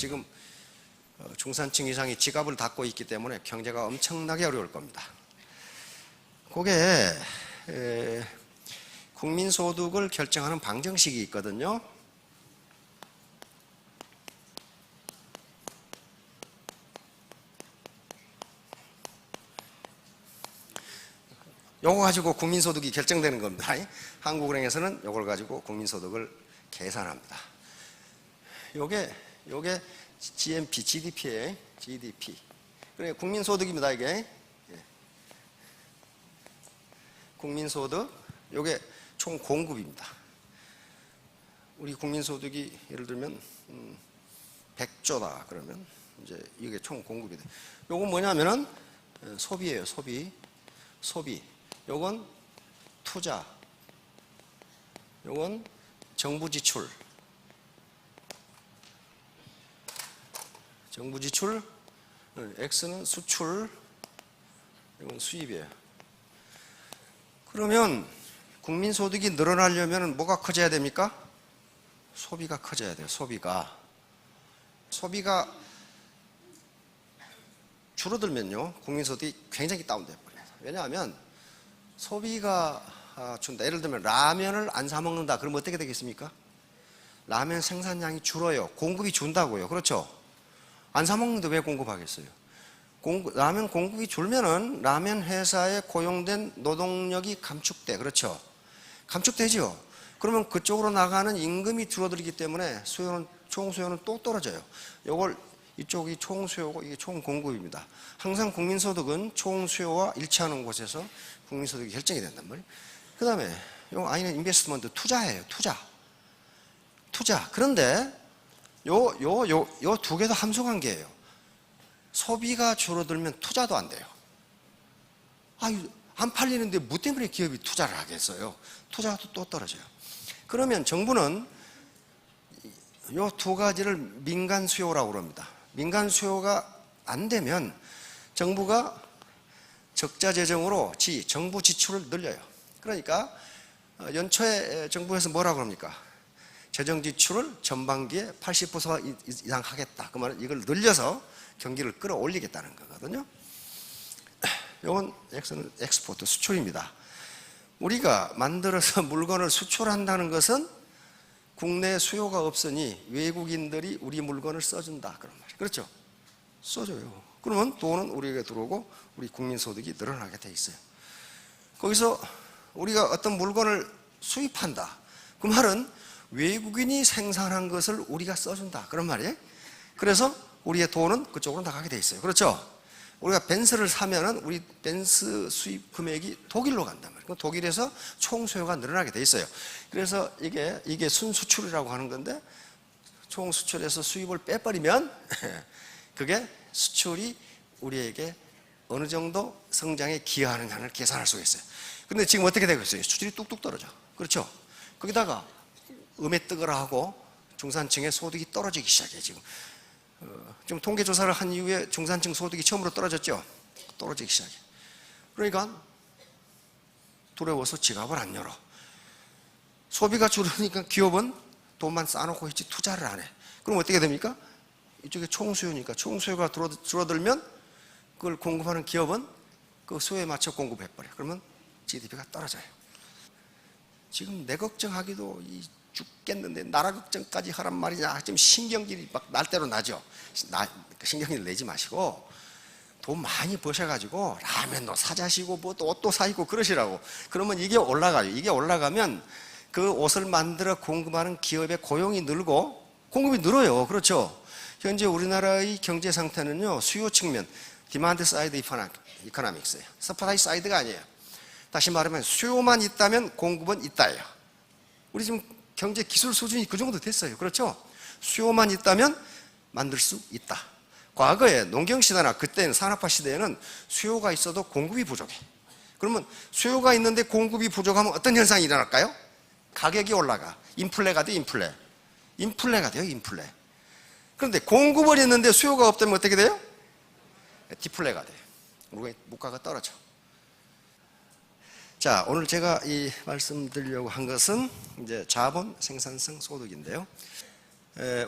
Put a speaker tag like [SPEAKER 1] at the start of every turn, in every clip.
[SPEAKER 1] 지금 중산층 이상이 지갑을 닫고 있기 때문에 경제가 엄청나게 어려울 겁니다. 그게 국민소득을 결정하는 방정식이 있거든요. 요거 가지고 국민소득이 결정되는 겁니다. 한국은행에서는 요걸 가지고 국민소득을 계산합니다. 요게 GNP, GDP에 GDP. 그래 국민소득입니다, 이게. 국민소득, 요게 총 공급입니다. 우리 국민소득이 예를 들면 100조다 그러면 이제 이게 총 공급이 돼. 요건 뭐냐면은 소비예요, 소비. 요건 투자. 요건 정부 지출. X는 수출, 이건 수입이에요. 그러면 국민소득이 늘어나려면 뭐가 커져야 됩니까? 소비가 커져야 돼요. 소비가 줄어들면요 국민소득이 굉장히 다운돼 버려요. 왜냐하면 소비가 준다. 예를 들면 라면을 안 사 먹는다. 그러면 어떻게 되겠습니까? 라면 생산량이 줄어요. 공급이 준다고요. 그렇죠? 안 사 먹는데 왜 공급하겠어요? 라면 공급이 줄면은 라면 회사에 고용된 노동력이 감축돼. 그렇죠? 감축되죠? 그러면 그쪽으로 나가는 임금이 줄어들기 때문에 총 수요는 또 떨어져요. 요걸 이쪽이 총 수요고 이게 총 공급입니다. 항상 국민소득은 총 수요와 일치하는 곳에서 국민소득이 결정이 된단 말이에요. 그 다음에 요 I는 인베스트먼트, 투자예요. 투자. 그런데 요 두 개도 함수관계예요. 소비가 줄어들면 투자도 안 돼요. 안 팔리는데 뭐 때문에 기업이 투자를 하겠어요? 투자가 또 떨어져요. 그러면 정부는 요 두 가지를 민간 수요라고 그럽니다. 민간 수요가 안 되면 정부가 적자 재정으로 정부 지출을 늘려요. 그러니까 연초에 정부에서 뭐라고 합니까? 재정 지출을 전반기에 80% 이상 하겠다. 그 말은 이걸 늘려서 경기를 끌어올리겠다는 거거든요. 이건 X는 엑스포트, 수출입니다. 우리가 만들어서 물건을 수출한다는 것은 국내 수요가 없으니 외국인들이 우리 물건을 써준다. 그런 말이에요. 그렇죠? 써줘요. 그러면 돈은 우리에게 들어오고 우리 국민소득이 늘어나게 돼 있어요. 거기서 우리가 어떤 물건을 수입한다. 그 말은 외국인이 생산한 것을 우리가 써준다. 그런 말이에요. 그래서 우리의 돈은 그쪽으로 나가게 돼 있어요. 그렇죠? 우리가 벤츠를 사면은 우리 벤츠 수입 금액이 독일로 간단 말이에요. 독일에서 총 수요가 늘어나게 돼 있어요. 그래서 이게 순수출이라고 하는 건데 총 수출에서 수입을 빼버리면 그게 수출이 우리에게 어느 정도 성장에 기여하느냐를 계산할 수가 있어요. 근데 지금 어떻게 되고 있어요? 수출이 뚝뚝 떨어져. 그렇죠? 거기다가 음에 뜨거라 하고 중산층의 소득이 떨어지기 시작해요. 지금 통계조사를 한 이후에 중산층 소득이 처음으로 떨어졌죠. 떨어지기 시작해요. 그러니까 두려워서 지갑을 안 열어. 소비가 줄으니까 기업은 돈만 쌓아놓고 있지 투자를 안 해. 그럼 어떻게 됩니까? 이쪽에 총수요니까 총수요가 줄어들면 그걸 공급하는 기업은 그 수요에 맞춰 공급해버려. 그러면 GDP가 떨어져요. 지금 내 걱정하기도 죽겠는데 나라 걱정까지 하란 말이냐. 지금 신경질이 막 날 대로 나죠. 신경질 내지 마시고 돈 많이 버셔가지고 라면도 사자시고 뭐 또 옷도 사시고 그러시라고. 그러면 이게 올라가요. 이게 올라가면 그 옷을 만들어 공급하는 기업의 고용이 늘고 공급이 늘어요. 그렇죠? 현재 우리나라의 경제 상태는요, 수요 측면, 디만드 사이드 이코노믹스예요. 서플라이 사이드가 아니에요. 다시 말하면 수요만 있다면 공급은 있다예요. 우리 지금 경제 기술 수준이 그 정도 됐어요. 그렇죠? 수요만 있다면 만들 수 있다. 과거에 농경시대나 그때는 산업화 시대에는 수요가 있어도 공급이 부족해. 그러면 수요가 있는데 공급이 부족하면 어떤 현상이 일어날까요? 가격이 올라가. 인플레가 돼, 인플레. 인플레가 돼요, 인플레. 그런데 공급을 했는데 수요가 없다면 어떻게 돼요? 디플레가 돼요. 물가가 떨어져. 자, 오늘 제가 이 말씀드리려고 한 것은 이제 자본 생산성 소득인데요.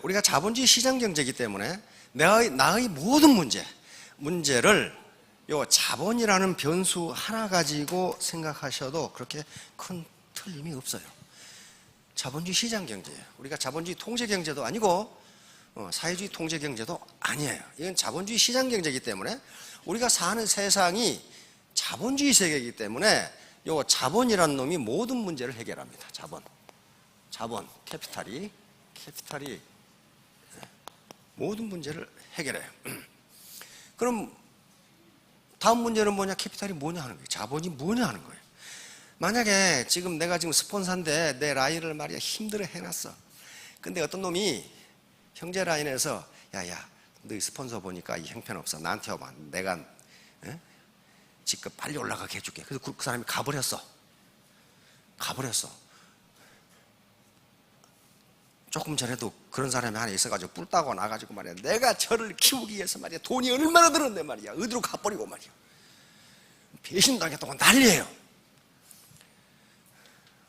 [SPEAKER 1] 우리가 자본주의 시장 경제이기 때문에 나의 모든 문제를 요 자본이라는 변수 하나 가지고 생각하셔도 그렇게 큰 틀림이 없어요. 자본주의 시장 경제예요. 우리가 자본주의 통제 경제도 아니고 사회주의 통제 경제도 아니에요. 이건 자본주의 시장 경제이기 때문에 우리가 사는 세상이 자본주의 세계이기 때문에 요 자본이라는 놈이 모든 문제를 해결합니다. 자본, 캐피탈이 모든 문제를 해결해요. 그럼 다음 문제는 뭐냐? 캐피탈이 뭐냐 하는 거예요. 자본이 뭐냐 하는 거예요. 만약에 내가 지금 스폰서인데 내 라인을 말이야 힘들어 해놨어. 근데 어떤 놈이 형제 라인에서 야야 너희 스폰서 보니까 이 형편없어. 나한테 와봐. 내가 직급 빨리 올라가게 해줄게. 그래서 그 사람이 가버렸어. 조금 전에도 그런 사람이 하나 있어가지고 뿔 따고 나가지고 말이야 내가 저를 키우기 위해서 말이야 돈이 얼마나 들었네 말이야 어디로 가버리고 말이야 배신당했다고 난리예요.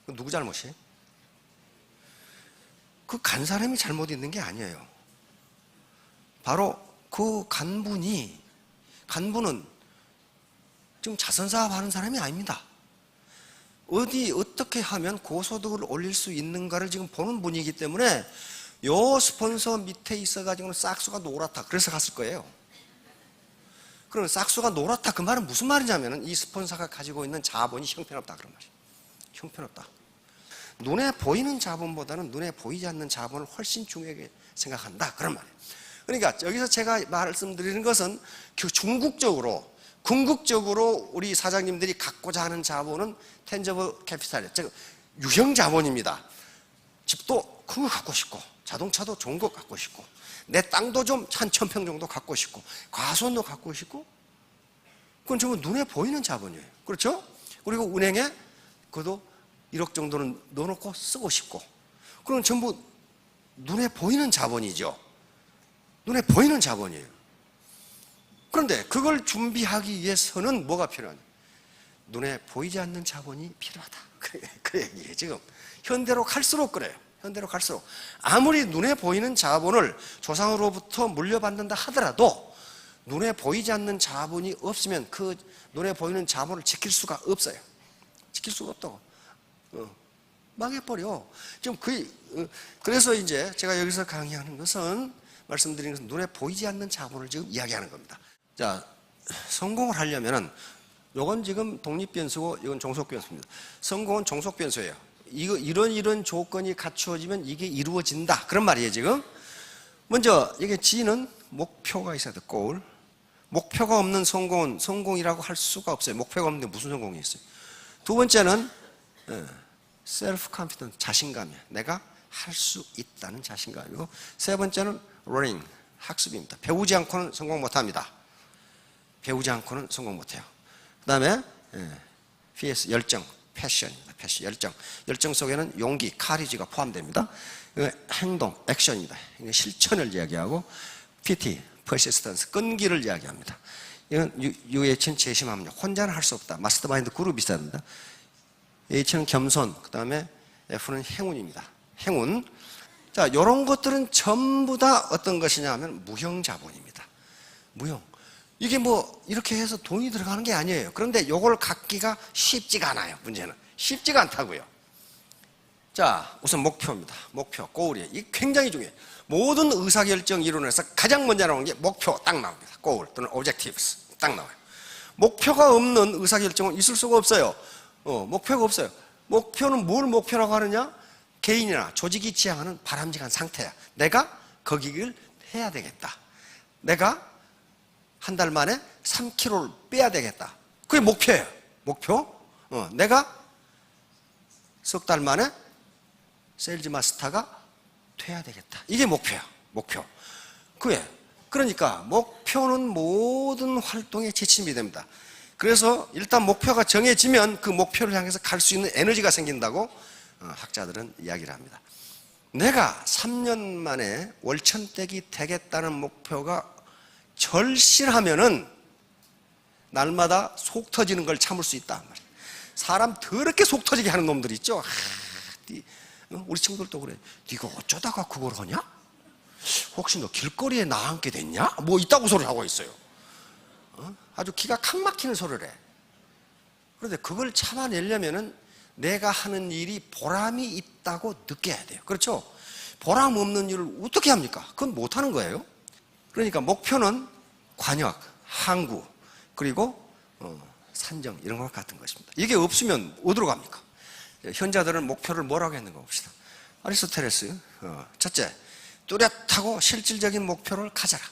[SPEAKER 1] 누구 잘못이에요? 그 간 사람이 잘못 있는 게 아니에요. 바로 그 간부는 지금 자선사업 하는 사람이 아닙니다. 어떻게 하면 고소득을 올릴 수 있는가를 지금 보는 분이기 때문에 요 스폰서 밑에 있어가지고는 싹수가 노랗다. 그래서 갔을 거예요. 그럼 싹수가 노랗다. 그 말은 무슨 말이냐면은 이 스폰서가 가지고 있는 자본이 형편없다. 그런 말이에요. 형편없다. 눈에 보이는 자본보다는 눈에 보이지 않는 자본을 훨씬 중요하게 생각한다. 그런 말이에요. 그러니까 여기서 제가 말씀드리는 것은 궁극적으로 우리 사장님들이 갖고자 하는 자본은 텐저블 캐피탈이에요. 즉 유형 자본입니다. 집도 큰 거 갖고 싶고 자동차도 좋은 거 갖고 싶고 내 땅도 좀 한 1000평 정도 갖고 싶고 과수원도 갖고 싶고 그건 전부 눈에 보이는 자본이에요. 그렇죠? 그리고 은행에 그것도 1억 정도는 넣어놓고 쓰고 싶고 그건 전부 눈에 보이는 자본이죠. 눈에 보이는 자본이에요. 그런데 그걸 준비하기 위해서는 뭐가 필요하냐? 눈에 보이지 않는 자본이 필요하다. 그 얘기예요. 지금 현대로 갈수록 그래요. 현대로 갈수록 아무리 눈에 보이는 자본을 조상으로부터 물려받는다 하더라도 눈에 보이지 않는 자본이 없으면 그 눈에 보이는 자본을 지킬 수가 없어요. 지킬 수가 없다고. 망해버려. 지금 그래서 이제 제가 여기서 강의하는 것은 말씀드리는 것은 눈에 보이지 않는 자본을 지금 이야기하는 겁니다. 자, 성공을 하려면은 요건 지금 독립변수고 이건 종속변수입니다. 성공은 종속변수예요. 이런 조건이 갖추어지면 이게 이루어진다. 그런 말이에요, 지금. 먼저 이게 G는 목표가 있어야 돼. 골. 목표가 없는 성공은 성공이라고 할 수가 없어요. 목표가 없는데 무슨 성공이 있어요. 두 번째는 셀프 컨피던스, 자신감이에요. 내가 할 수 있다는 자신감이고, 세 번째는 러닝, 학습입니다. 배우지 않고는 성공 못합니다. 배우지 않고는 성공 못해요. 그 다음에 PS, 열정, 패션입니다. 패션, 열정 속에는 용기, 카리지가 포함됩니다. 행동, 액션입니다. 실천을 이야기하고, PT, persistence, 끈기를 이야기합니다. 이건 UH는 재심합니다. 혼자는 할 수 없다. 마스터마인드 그룹이 있어야 된다. H는 겸손, 그 다음에 F는 행운입니다. 행운. 자, 이런 것들은 전부 다 어떤 것이냐 하면 무형자본입니다. 무형. 이게 뭐 이렇게 해서 돈이 들어가는 게 아니에요. 그런데 이걸 갖기가 쉽지가 않아요. 문제는 쉽지가 않다고요. 자, 우선 목표입니다. 목표, goal이에요. 이게 굉장히 중요해요. 모든 의사결정 이론에서 가장 먼저 나오는 게 목표 딱 나옵니다. goal 또는 objectives 딱 나와요. 목표가 없는 의사결정은 있을 수가 없어요. 목표가 없어요. 목표는 뭘 목표라고 하느냐? 개인이나 조직이 지향하는 바람직한 상태야. 내가 거기를 해야 되겠다. 내가 한 달 만에 3kg를 빼야 되겠다. 그게 목표예요. 목표. 내가 석 달 만에 세일즈 마스터가 돼야 되겠다. 이게 목표야. 목표. 그러니까 목표는 모든 활동의 지침이 됩니다. 그래서 일단 목표가 정해지면 그 목표를 향해서 갈 수 있는 에너지가 생긴다고 학자들은 이야기를 합니다. 내가 3년 만에 월천댁이 되겠다는 목표가 절실하면은 날마다 속 터지는 걸 참을 수 있다. 사람 더럽게 속 터지게 하는 놈들 있죠. 우리 친구들도 그래. 네가 어쩌다가 그걸 하냐? 혹시 너 길거리에 나앉게 됐냐? 뭐 있다고 소리를 하고 있어요. 아주 기가 칵 막히는 소리를 해. 그런데 그걸 참아내려면은 내가 하는 일이 보람이 있다고 느껴야 돼요. 그렇죠? 보람 없는 일을 어떻게 합니까? 그건 못하는 거예요. 그러니까 목표는 관역, 항구, 그리고 산정 이런 것 같은 것입니다. 이게 없으면 어디로 갑니까? 현자들은 목표를 뭐라고 했는가 봅시다. 아리스토텔레스 첫째, 뚜렷하고 실질적인 목표를 가져라.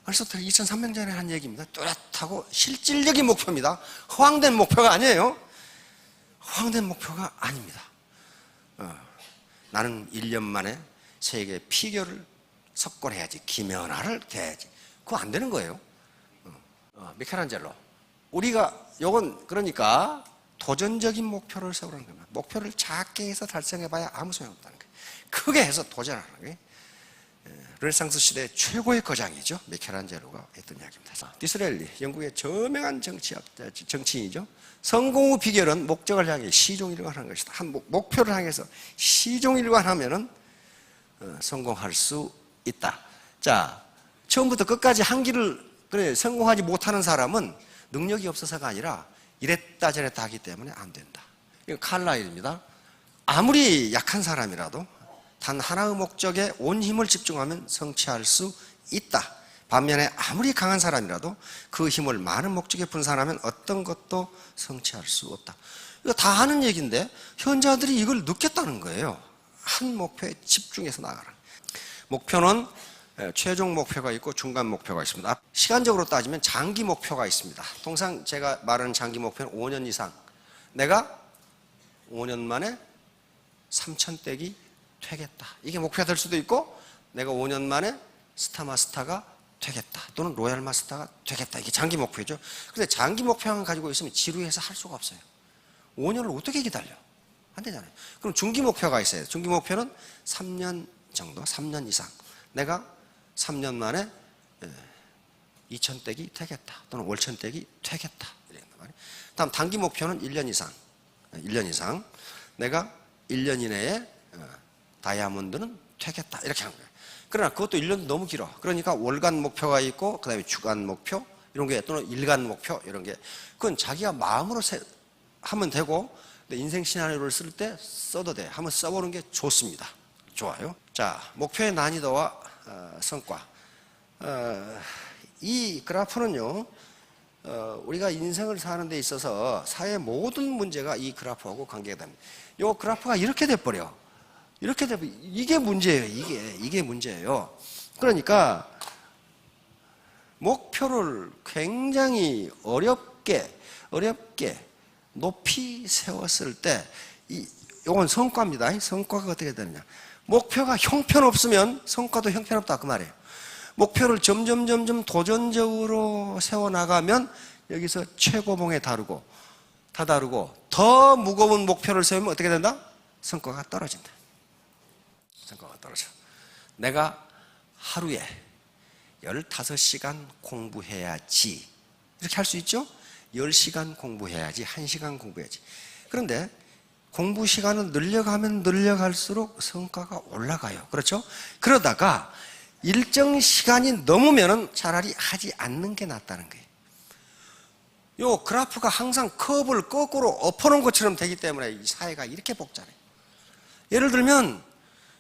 [SPEAKER 1] 아리스토텔레스 2300년 전에 한 얘기입니다. 뚜렷하고 실질적인 목표입니다. 허황된 목표가 아니에요. 허황된 목표가 아닙니다. 나는 1년 만에 세계 피겨를 석권해야지, 김연아를 대야지. 그거 안 되는 거예요. 미켈란젤로, 우리가 요건 그러니까 도전적인 목표를 세우라는 겁니다. 목표를 작게 해서 달성해봐야 아무 소용없다는 거예요. 크게 해서 도전하는 거예요. 르네상스 시대 최고의 거장이죠. 미켈란젤로가 했던 이야기입니다. 디스렐리, 영국의 저명한 정치인이죠. 성공 후 비결은 목적을 향해 시종일관하는 것이다. 한 목표를 향해서 시종일관하면은 성공할 수 있다. 자, 처음부터 끝까지 한 길을 성공하지 못하는 사람은 능력이 없어서가 아니라 이랬다 저랬다 하기 때문에 안 된다. 이거 칼라일입니다. 아무리 약한 사람이라도 단 하나의 목적에 온 힘을 집중하면 성취할 수 있다. 반면에 아무리 강한 사람이라도 그 힘을 많은 목적에 분산하면 어떤 것도 성취할 수 없다. 이거 다 하는 얘기인데 현자들이 이걸 느꼈다는 거예요. 한 목표에 집중해서 나가라. 목표는 최종 목표가 있고 중간 목표가 있습니다. 시간적으로 따지면 장기 목표가 있습니다. 통상 제가 말하는 장기 목표는 5년 이상. 내가 5년 만에 3,000떼기 되겠다. 이게 목표가 될 수도 있고, 내가 5년 만에 스타마스터가 되겠다. 또는 로얄 마스터가 되겠다. 이게 장기 목표죠. 그런데 장기 목표만 가지고 있으면 지루해서 할 수가 없어요. 5년을 어떻게 기다려? 안 되잖아요. 그럼 중기 목표가 있어요. 중기 목표는 3년 정도, 3년 이상. 내가 3년 만에 2,000떼기 되겠다. 또는 5,000떼기 되겠다. 다음 단기 목표는 1년 이상. 1년 이상. 내가 1년 이내에 다이아몬드는 되겠다. 이렇게 하는 거예요. 그러나 그것도 1년도 너무 길어. 그러니까 월간 목표가 있고, 그 다음에 주간 목표, 이런 게, 또는 일간 목표, 이런 게. 그건 자기가 마음으로 하면 되고, 근데 인생 시나리오를 쓸 때 써도 돼. 한번 써보는 게 좋습니다. 좋아요. 자, 목표의 난이도와 성과. 이 그래프는요, 우리가 인생을 사는 데 있어서 사회의 모든 문제가 이 그래프하고 관계가 됩니다. 이 그래프가 이렇게 돼버려. 이렇게 돼버려. 이게 문제예요. 이게 문제예요. 그러니까 목표를 굉장히 어렵게 높이 세웠을 때, 이건 성과입니다. 성과가 어떻게 되느냐. 목표가 형편없으면 성과도 형편없다. 그 말이에요. 목표를 점점 도전적으로 세워나가면 여기서 최고봉에 다르고 더 무거운 목표를 세우면 어떻게 된다? 성과가 떨어진다. 성과가 떨어져. 내가 하루에 15시간 공부해야지. 이렇게 할 수 있죠? 10시간 공부해야지. 1시간 공부해야지. 그런데 공부 시간은 늘려가면 늘려갈수록 성과가 올라가요. 그렇죠? 그러다가 일정 시간이 넘으면 차라리 하지 않는 게 낫다는 거예요. 요 그래프가 항상 컵을 거꾸로 엎어놓은 것처럼 되기 때문에 이 사회가 이렇게 복잡해요. 예를 들면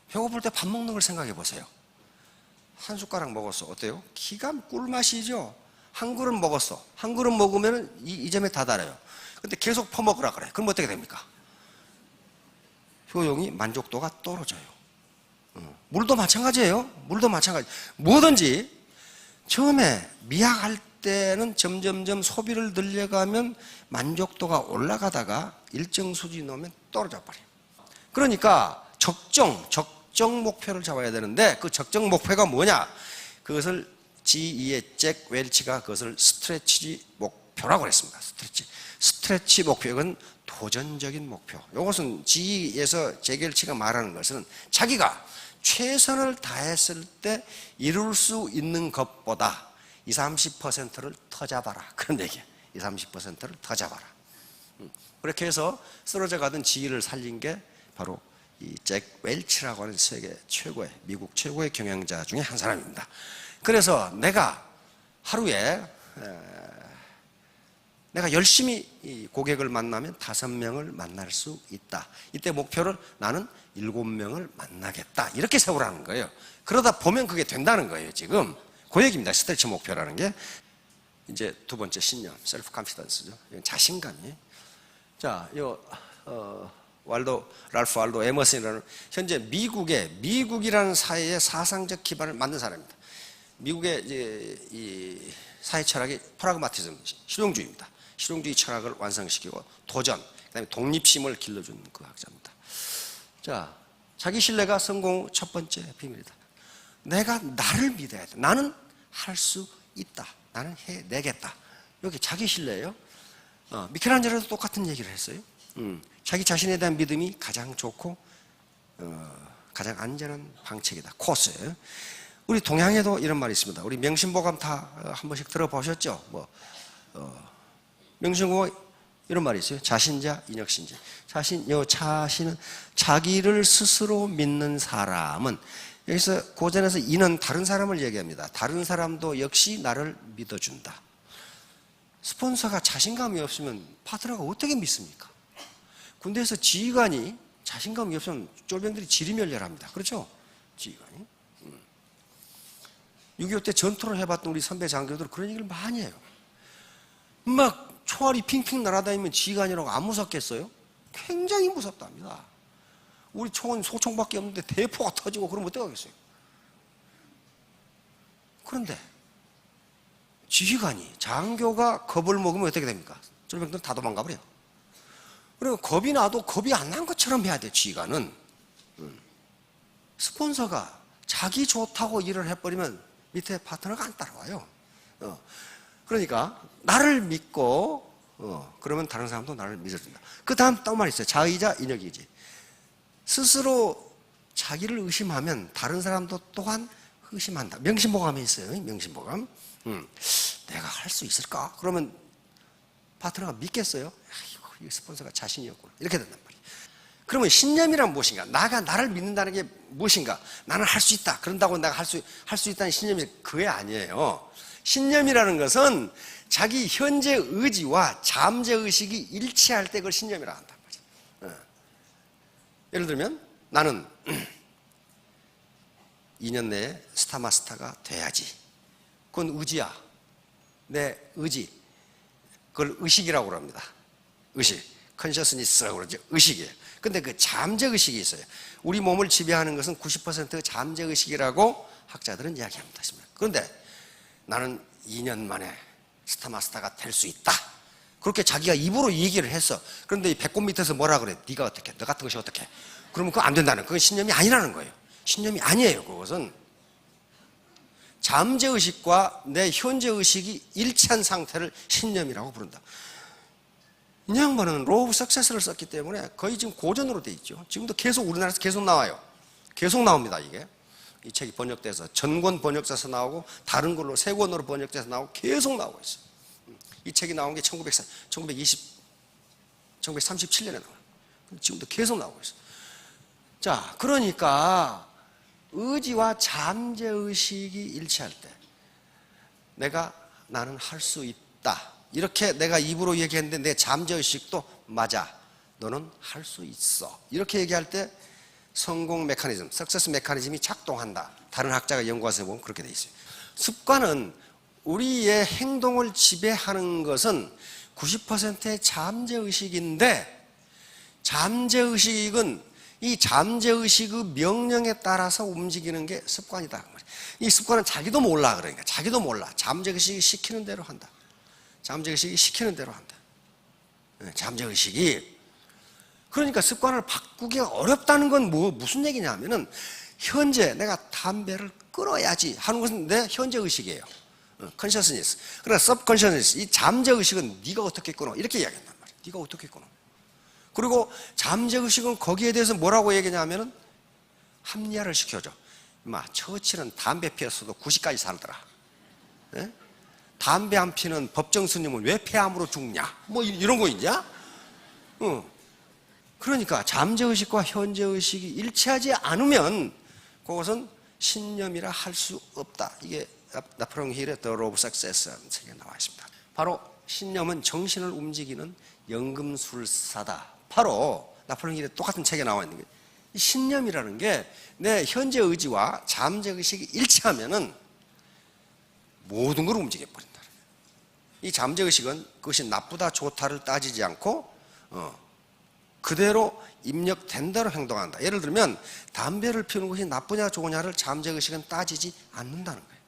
[SPEAKER 1] 배고플 때 밥 먹는 걸 생각해 보세요. 한 숟가락 먹었어. 어때요? 기가 꿀맛이죠. 한 그릇 먹었어. 한 그릇 먹으면 이 점에 다다라요. 근데 계속 퍼먹으라 그래. 그럼 어떻게 됩니까? 효용이, 만족도가 떨어져요. 물도 마찬가지예요. 물도 마찬가지. 뭐든지 처음에 미약할 때는 점점점 소비를 늘려가면 만족도가 올라가다가 일정 수준이 넘으면 떨어져 버려요. 그러니까 적정 목표를 잡아야 되는데, 그 적정 목표가 뭐냐? 그것을 G2의 잭 웰치가 그것을 스트레치 목표라고 그랬습니다. 스트레치 목표, 이건 도전적인 목표. 이것은 G에서 잭 웰치가 말하는 것은 자기가 최선을 다했을 때 이룰 수 있는 것보다 20, 30%를 더 잡아라. 그런 얘기예요. 20, 30%를 더 잡아라. 그렇게 해서 쓰러져 가던 지위를 살린 게 바로 이 잭 웰치라고 하는 세계 최고의, 미국 최고의 경영자 중에 한 사람입니다. 그래서 내가 하루에 내가 열심히 이 고객을 만나면 5명을 만날 수 있다. 이때 목표를 나는 7명을 만나겠다. 이렇게 세우라는 거예요. 그러다 보면 그게 된다는 거예요. 지금 그 얘기입니다. 스트레치 목표라는 게. 이제 두 번째 신념, 셀프 컨피던스죠. 자신감이. 자, 랄프 waldo 에머슨이라는 현재 미국이라는 사회의 사상적 기반을 만든 사람입니다. 미국의 이제 이 사회 철학이 프라그마티즘, 실용주의입니다. 실용주의 철학을 완성시키고 도전, 그다음에 독립심을 길러준 그 학자입니다. 자, 자기 신뢰가 성공 첫 번째 비밀이다. 내가 나를 믿어야 돼. 나는 할 수 있다. 나는 해내겠다. 여기 자기 신뢰예요. 미켈란젤로도 똑같은 얘기를 했어요. 자기 자신에 대한 믿음이 가장 좋고 가장 안전한 방책이다. 코스예요. 우리 동양에도 이런 말이 있습니다. 우리 명심보감 다 한 번씩 들어보셨죠? 명심보감 이런 말이 있어요. 자신자 인역신지. 자신은 자기를 스스로 믿는 사람은, 여기서 고전에서 이는 다른 사람을 얘기합니다. 다른 사람도 역시 나를 믿어준다. 스폰서가 자신감이 없으면 파트너가 어떻게 믿습니까? 군대에서 지휘관이 자신감이 없으면 쫄병들이 지리멸렬합니다. 그렇죠? 지휘관이. 6.25 때 전투를 해봤던 우리 선배 장교들 그런 얘기를 많이 해요. 막 총알이 핑핑 날아다니면 지휘관이라고 안 무섭겠어요? 굉장히 무섭답니다. 우리 총은 소총밖에 없는데 대포가 터지고 그러면 어떡하겠어요? 그런데 지휘관이, 장교가 겁을 먹으면 어떻게 됩니까? 쫄병들은 다 도망가 버려요. 그리고 겁이 나도 겁이 안 난 것처럼 해야 돼. 지휘관은. 스폰서가 자기 좋다고 일을 해버리면 밑에 파트너가 안 따라와요. 그러니까 나를 믿고 그러면 다른 사람도 나를 믿어준다. 그 다음 또 말이 있어요. 자의자 인역이지. 스스로 자기를 의심하면 다른 사람도 또한 의심한다. 명심보감에 있어요. 명심보감. 내가 할 수 있을까? 그러면 파트너가 믿겠어요? 아이고, 이 스폰서가 자신이 없구나. 이렇게 된단 말이에요. 그러면 신념이란 무엇인가? 나를 믿는다는 게 무엇인가? 나는 할 수 있다. 그런다고 내가 할 수 있다는 신념이 그게 아니에요. 신념이라는 것은 자기 현재 의지와 잠재 의식이 일치할 때 그걸 신념이라고 한단 말이에요. 예를 들면 나는 2년 내에 스타마스터가 돼야지. 그건 의지야. 내 의지. 그걸 의식이라고 합니다. 의식. 컨셔스니스라고 그러죠. 의식이에요. 근데 그 잠재의식이 있어요. 우리 몸을 지배하는 것은 90% 잠재의식이라고 학자들은 이야기합니다. 그런데 나는 2년 만에 스타마스터가 될 수 있다. 그렇게 자기가 입으로 얘기를 했어. 그런데 이 배꼽 밑에서 뭐라 그래? 네가 어떻게? 너 같은 것이 어떻게? 그러면 그거 안 된다는, 그건 신념이 아니라는 거예요. 신념이 아니에요. 그것은 잠재의식과 내 현재의식이 일치한 상태를 신념이라고 부른다. 이 양반은 로우 오브 석세스를 썼기 때문에 거의 지금 고전으로 돼 있죠. 지금도 계속 우리나라에서 계속 나와요. 계속 나옵니다. 이게 이 책이 번역돼서 전권 번역돼서 나오고 다른 걸로 세 권으로 번역돼서 나오고 계속 나오고 있어요. 이 책이 나온 게 1937년에 나와요. 지금도 계속 나오고 있어요. 자, 그러니까 의지와 잠재의식이 일치할 때 나는 할 수 있다. 이렇게 내가 입으로 얘기했는데 내 잠재의식도 맞아. 너는 할 수 있어. 이렇게 얘기할 때 성공 메커니즘, 석세스 메커니즘이 작동한다. 다른 학자가 연구해서 보면 그렇게 돼 있어요. 습관은 우리의 행동을 지배하는 것은 90%의 잠재의식인데, 잠재의식은 이 잠재의식의 명령에 따라서 움직이는 게 습관이다. 이 습관은 자기도 몰라. 그러니까 자기도 몰라. 잠재의식이 시키는 대로 한다. 잠재의식이 시키는 대로 한다. 잠재의식이. 그러니까 습관을 바꾸기가 어렵다는 건 무슨 얘기냐면은 현재 내가 담배를 끊어야지 하는 것은 내 현재의식이에요. 컨셔스니스. 그러나 서브컨셔스니스, 이 잠재의식은 네가 어떻게 끊어? 이렇게 이야기한단 말이에요. 네가 어떻게 끊어? 그리고 잠재의식은 거기에 대해서 뭐라고 얘기하냐면은 합리화를 시켜줘. 처칠은 담배 피웠어도 90까지 살더라. 네? 담배 안 피는 법정 스님은 왜 폐암으로 죽냐? 이런 거 있냐? 그러니까 잠재의식과 현재의식이 일치하지 않으면 그것은 신념이라 할 수 없다. 이게 나폴레옹 힐의 The Law of Success 책에 나와 있습니다. 바로 신념은 정신을 움직이는 연금술사다. 바로 나폴레옹 힐의 똑같은 책에 나와 있는 게, 이 신념이라는 게 내 현재 의지와 잠재 의식이 일치하면은 모든 걸 움직여 버린다. 이 잠재 의식은 그것이 나쁘다 좋다를 따지지 않고 그대로 입력된 대로 행동한다. 예를 들면 담배를 피우는 것이 나쁘냐 좋으냐를 잠재 의식은 따지지 않는다는 거예요.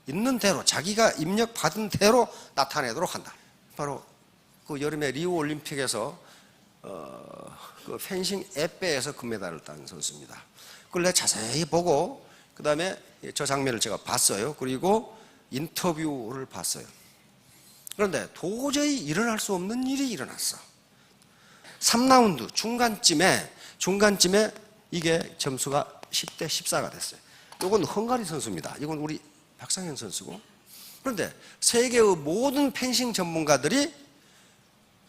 [SPEAKER 1] 있는 대로 자기가 입력받은 대로 나타내도록 한다. 바로 그 여름에 리우 올림픽에서 그 펜싱 에페에서 금메달을 딴 선수입니다. 그걸 내가 자세히 보고 그 다음에 저 장면을 제가 봤어요. 그리고 인터뷰를 봤어요. 그런데 도저히 일어날 수 없는 일이 일어났어. 3라운드 중간쯤에 이게 점수가 10대 14가 됐어요. 이건 헝가리 선수입니다. 이건 우리 박상현 선수고. 그런데 세계의 모든 펜싱 전문가들이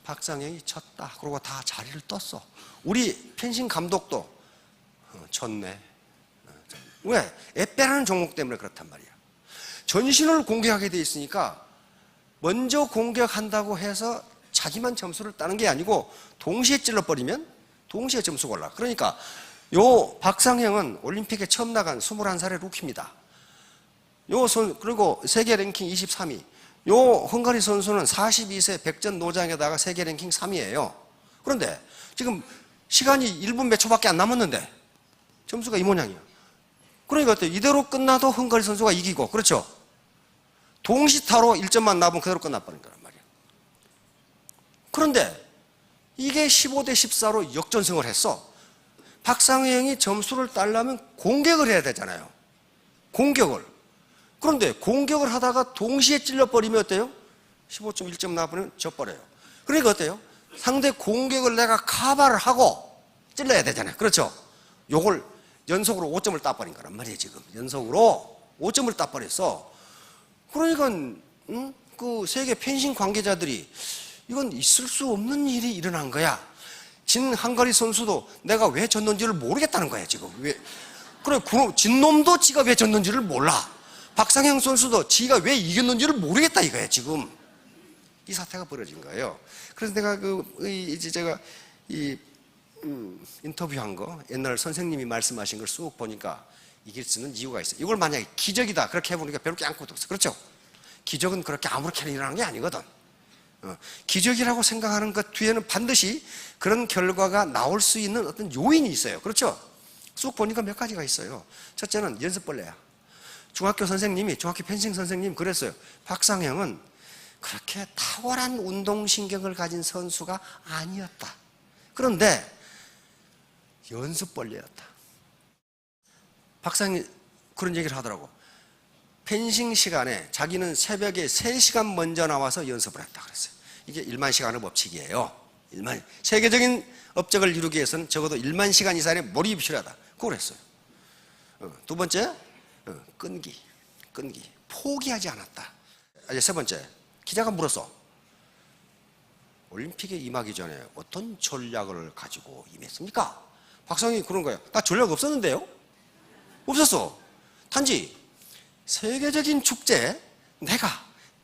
[SPEAKER 1] 박상현이 쳤다. 그러고 다 자리를 떴어. 우리 펜싱 감독도 졌네. 왜? 에페라는 종목 때문에 그렇단 말이야. 전신을 공격하게 돼 있으니까 먼저 공격한다고 해서 자기만 점수를 따는 게 아니고 동시에 찔러버리면 동시에 점수가 올라. 그러니까 요 박상형은 올림픽에 처음 나간 21살의 루키입니다. 그리고 세계 랭킹 23위. 요 헝가리 선수는 42세 백전 노장에다가 세계 랭킹 3위예요. 그런데 지금 시간이 1분 몇 초밖에 안 남았는데 점수가 이 모양이야. 그러니까 어때요? 이대로 끝나도 헝가리 선수가 이기고, 그렇죠? 동시타로 1점만 나면 그대로 끝나버린 거란 말이야. 그런데 이게 15대 14로 역전승을 했어. 박상형이 점수를 따려면 공격을 해야 되잖아요. 공격을. 그런데 공격을 하다가 동시에 찔러버리면 어때요? 15.1점 나버리면 져버려요. 그러니까 어때요? 상대 공격을 내가 카바를 하고 찔러야 되잖아요. 그렇죠? 요걸 연속으로 5점을 따버린 거란 말이에요. 지금 연속으로 5점을 따버렸어. 그러니까 그 세계 펜싱 관계자들이 이건 있을 수 없는 일이 일어난 거야. 진 헝가리 선수도 내가 왜 졌는지를 모르겠다는 거야 지금. 왜? 그래, 진 놈도 지가 왜 졌는지를 몰라. 박상형 선수도 지가 왜 이겼는지를 모르겠다 이거야 지금. 이 사태가 벌어진 거예요. 그래서 내가 제가 인터뷰한 거, 옛날 선생님이 말씀하신 걸 쑥 보니까 이길 수 있는 이유가 있어요. 이걸 만약에 기적이다 그렇게 해보니까 별로 게 아무것도 없어. 그렇죠? 기적은 그렇게 아무렇게나 일어나는 게 아니거든. 기적이라고 생각하는 것 뒤에는 반드시 그런 결과가 나올 수 있는 어떤 요인이 있어요. 그렇죠? 쑥 보니까 몇 가지가 있어요. 첫째는 연습벌레야. 중학교 펜싱 선생님 그랬어요. 박상형은 그렇게 탁월한 운동신경을 가진 선수가 아니었다. 그런데 연습벌레였다. 박상이 그런 얘기를 하더라고. 펜싱 시간에 자기는 새벽에 3시간 먼저 나와서 연습을 했다 그랬어요. 이게 1만 시간의 법칙이에요. 세계적인 업적을 이루기 위해서는 적어도 1만 시간 이상의 몰입이 필요하다. 그걸 했어요. 두 번째, 끈기. 포기하지 않았다. 이제 세 번째, 기자가 물었어. 올림픽에 임하기 전에 어떤 전략을 가지고 임했습니까? 박상현이 그런 거예요. 나 전략 없었는데요? 없었어. 단지 세계적인 축제에 내가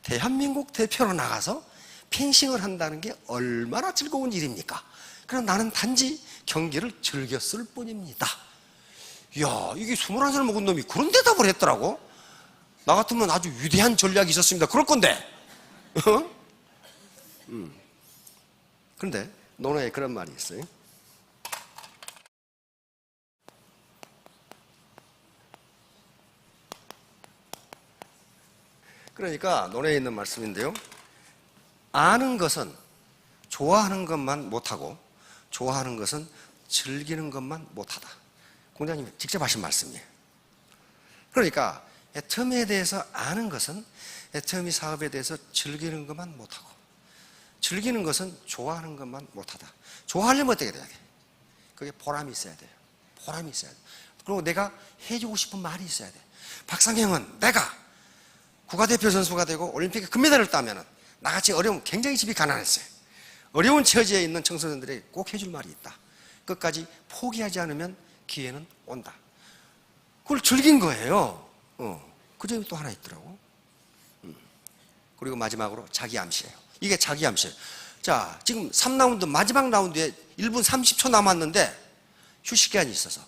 [SPEAKER 1] 대한민국 대표로 나가서 펜싱을 한다는 게 얼마나 즐거운 일입니까? 그럼 나는 단지 경기를 즐겼을 뿐입니다. 이야, 이게 21살 먹은 놈이 그런 대답을 했더라고. 나 같으면 아주 위대한 전략이 있었습니다. 그럴 건데. 그런데 논어에 그런 말이 있어요. 그러니까 논어에 있는 말씀인데요. 아는 것은 좋아하는 것만 못하고 좋아하는 것은 즐기는 것만 못하다. 공자님이 직접 하신 말씀이에요. 그러니까 애터미에 대해서 아는 것은 애터미 사업에 대해서 즐기는 것만 못하고 즐기는 것은 좋아하는 것만 못하다. 좋아하려면 어떻게 돼야 돼? 그게 보람이 있어야 돼요. 보람이 있어야 돼. 그리고 내가 해주고 싶은 말이 있어야 돼. 박상형은 내가 국가대표 선수가 되고 올림픽에 금메달을 따면 나같이 굉장히 집이 가난했어요. 어려운 처지에 있는 청소년들에게 꼭 해줄 말이 있다. 끝까지 포기하지 않으면 기회는 온다. 그걸 즐긴 거예요. 그 점이 또 하나 있더라고. 그리고 마지막으로 자기 암시예요. 이게 자기 암시예요. 자, 지금 3라운드 마지막 라운드에 1분 30초 남았는데 휴식 기간이 있어서,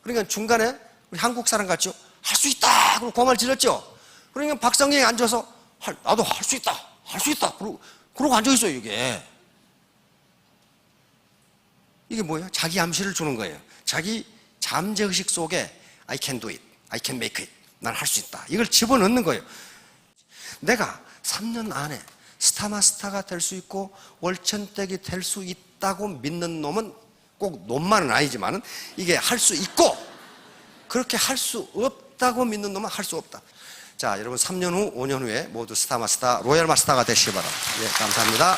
[SPEAKER 1] 그러니까 중간에 우리 한국 사람 같죠? 할 수 있다! 그러고 고함을 질렀죠? 그러니까 박성경이 앉아서 나도 할 수 있다! 할 수 있다! 그러고 앉아있어요, 이게. 이게 뭐예요? 자기 암시를 주는 거예요. 자기 잠재의식 속에 I can do it, I can make it, 난 할 수 있다, 이걸 집어넣는 거예요. 내가 3년 안에 스타마스타가 될 수 있고 월천댁이 될 수 있다고 믿는 놈은, 꼭 놈만은 아니지만은 이게 할 수 있고, 그렇게 할 수 없다고 믿는 놈은 할 수 없다. 자, 여러분 3년 후, 5년 후에 모두 스타마스타, 로얄마스타가 되시기 바랍니다. 예, 감사합니다.